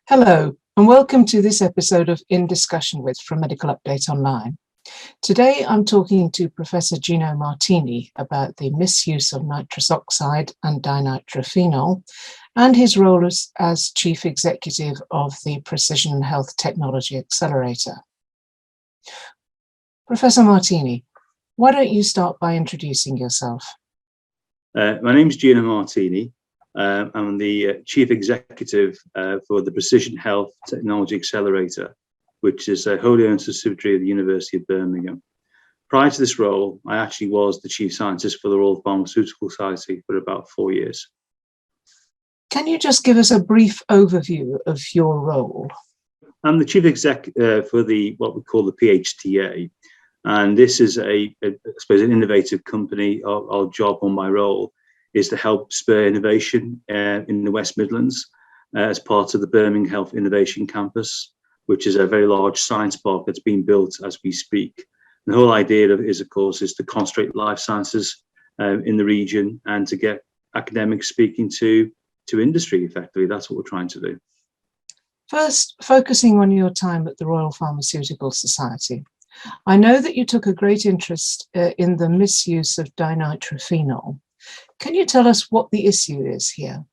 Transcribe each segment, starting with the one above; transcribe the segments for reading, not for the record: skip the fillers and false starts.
Hello, and welcome to this episode of In Discussion With from Medical Update Online. Today I'm talking to Professor Gino Martini about the misuse of nitrous oxide and dinitrophenol and his role as Chief Executive of the Precision Health Technology Accelerator. Professor Martini, why don't you start by introducing yourself? My name is Gino Martini. I'm the Chief Executive for the Precision Health Technology Accelerator, which is a wholly owned subsidiary of the University of Birmingham. Prior to this role, I actually was the Chief Scientist for the Royal Pharmaceutical Society for about 4 years. Can you just give us a brief overview of your role? I'm the Chief Exec for what we call the PHTA, and this is I suppose, an innovative company. Our job on my role is to help spur innovation in the West Midlands as part of the Birmingham Health Innovation Campus, which is a very large science park that's being built as we speak. And the whole idea of it is to concentrate life sciences in the region and to get academics speaking to industry effectively. That's what we're trying to do. First, focusing on your time at the Royal Pharmaceutical Society, I know that you took a great interest in the misuse of dinitrophenol. Can you tell us what the issue is here?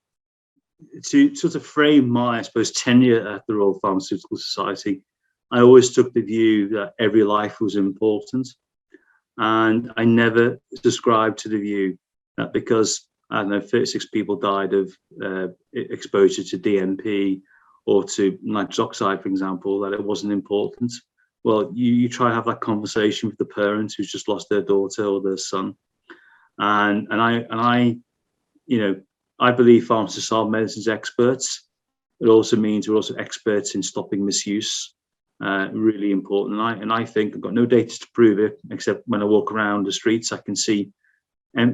To sort of frame my, I suppose, tenure at the Royal Pharmaceutical Society, I always took the view that every life was important. And I never subscribed to the view that because, 36 people died of exposure to DNP or to nitrous oxide, for example, that it wasn't important. Well, you try to have that conversation with the parent who's just lost their daughter or their son. And I believe pharmacists are medicines experts. It also means we're also experts in stopping misuse. Really important. And I think I've got no data to prove it, except when I walk around the streets, I can see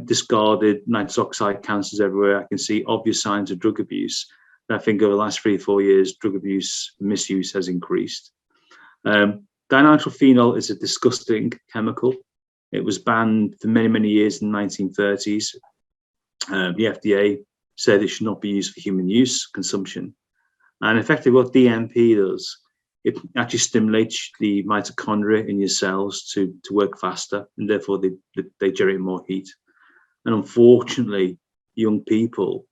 discarded nitrous oxide counters everywhere. I can see obvious signs of drug abuse. And I think over the last 3 or 4 years, drug abuse, misuse has increased. Dinitrophenol is a disgusting chemical. It was banned for many, many years in the 1930s. The FDA said it should not be used for human use, consumption. And effectively what DNP does, it actually stimulates the mitochondria in your cells to work faster, and therefore they generate more heat. And unfortunately, young people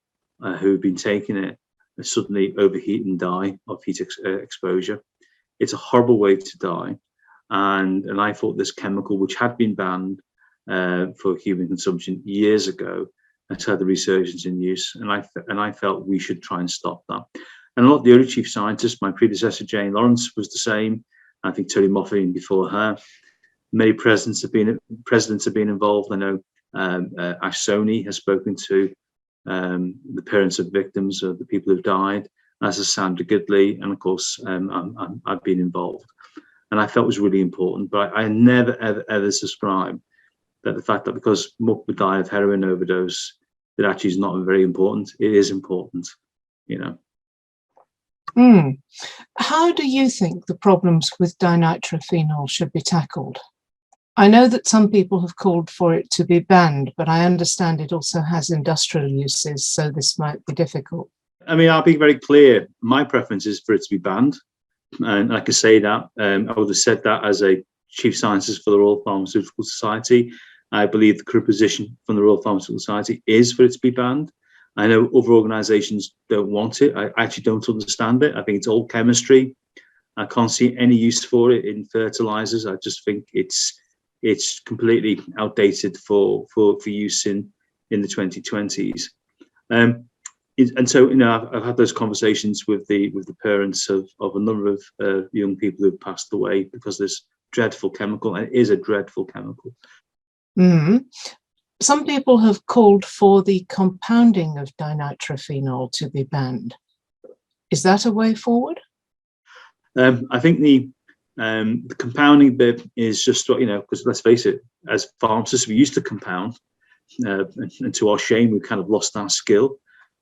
who've been taking it suddenly overheat and die of heat exposure. It's a horrible way to die. And I thought this chemical, which had been banned for human consumption years ago, has had the resurgence in use. And I felt we should try and stop that. And a lot of the other chief scientists, my predecessor Jane Lawrence was the same. I think Tony Moffat before her. Many presidents have been involved. I know Ash Soni has spoken to the parents of victims, of the people who've died, as has Sandra Gidley, and of course I've been involved. And I felt it was really important, but I never, ever subscribed that the fact that because more people die of heroin overdose, that actually is not very important. It is important, How do you think the problems with dinitrophenol should be tackled? I know that some people have called for it to be banned, but I understand it also has industrial uses, so this might be difficult. I mean, I'll be very clear. My preference is for it to be banned. And I can say that. I would have said that as a chief scientist for the Royal Pharmaceutical Society. I believe the current position from the Royal Pharmaceutical Society is for it to be banned. I know other organisations don't want it. I actually don't understand it. I think it's all chemistry. I can't see any use for it in fertilisers. I just think it's completely outdated for use in the 2020s. And so, I've had those conversations with the parents of a number of young people who've passed away because of this dreadful chemical, and it is a dreadful chemical. Some people have called for the compounding of dinitrophenol to be banned. Is that a way forward? I think the compounding bit is just, because let's face it, as pharmacists, we used to compound, and to our shame, we've kind of lost our skill.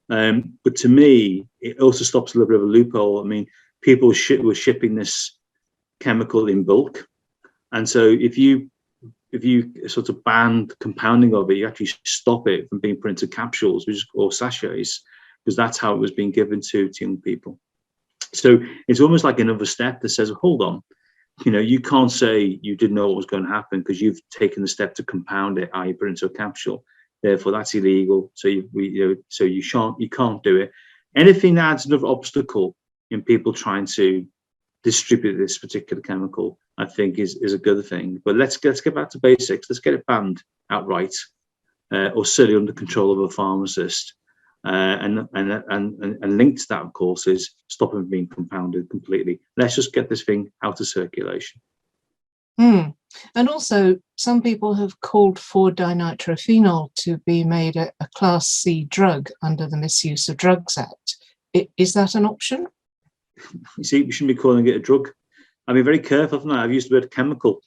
But to me, it also stops a little bit of a loophole. I mean, people were shipping this chemical in bulk. And so if you sort of ban compounding of it, you actually stop it from being put into capsules or sachets, because that's how it was being given to young people. So it's almost like another step that says, hold on, you can't say you didn't know what was going to happen because you've taken the step to compound it, i.e. put it into a capsule. Therefore, that's illegal. So you can't do it. Anything that adds another obstacle in people trying to distribute this particular chemical, I think is a good thing. But let's get back to basics. Let's get it banned outright, or certainly under control of a pharmacist. And linked to that, of course, is stopping it being compounded completely. Let's just get this thing out of circulation. And also, some people have called for dinitrophenol to be made a Class C drug under the Misuse of Drugs Act. Is that an option? You see, we shouldn't be calling it a drug. I've been very careful from that. I've used the word chemical,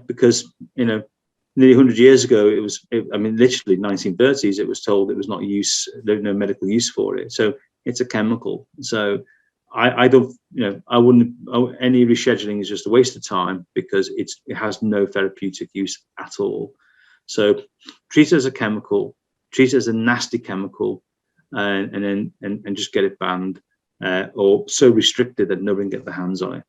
because nearly 100 years ago, literally 1930s, it was told it was not no medical use for it. So it's a chemical. So I don't, I wouldn't, any rescheduling is just a waste of time because it has no therapeutic use at all. So treat it as a chemical, treat it as a nasty chemical, and just get it banned, or so restricted that nobody can get their hands on it.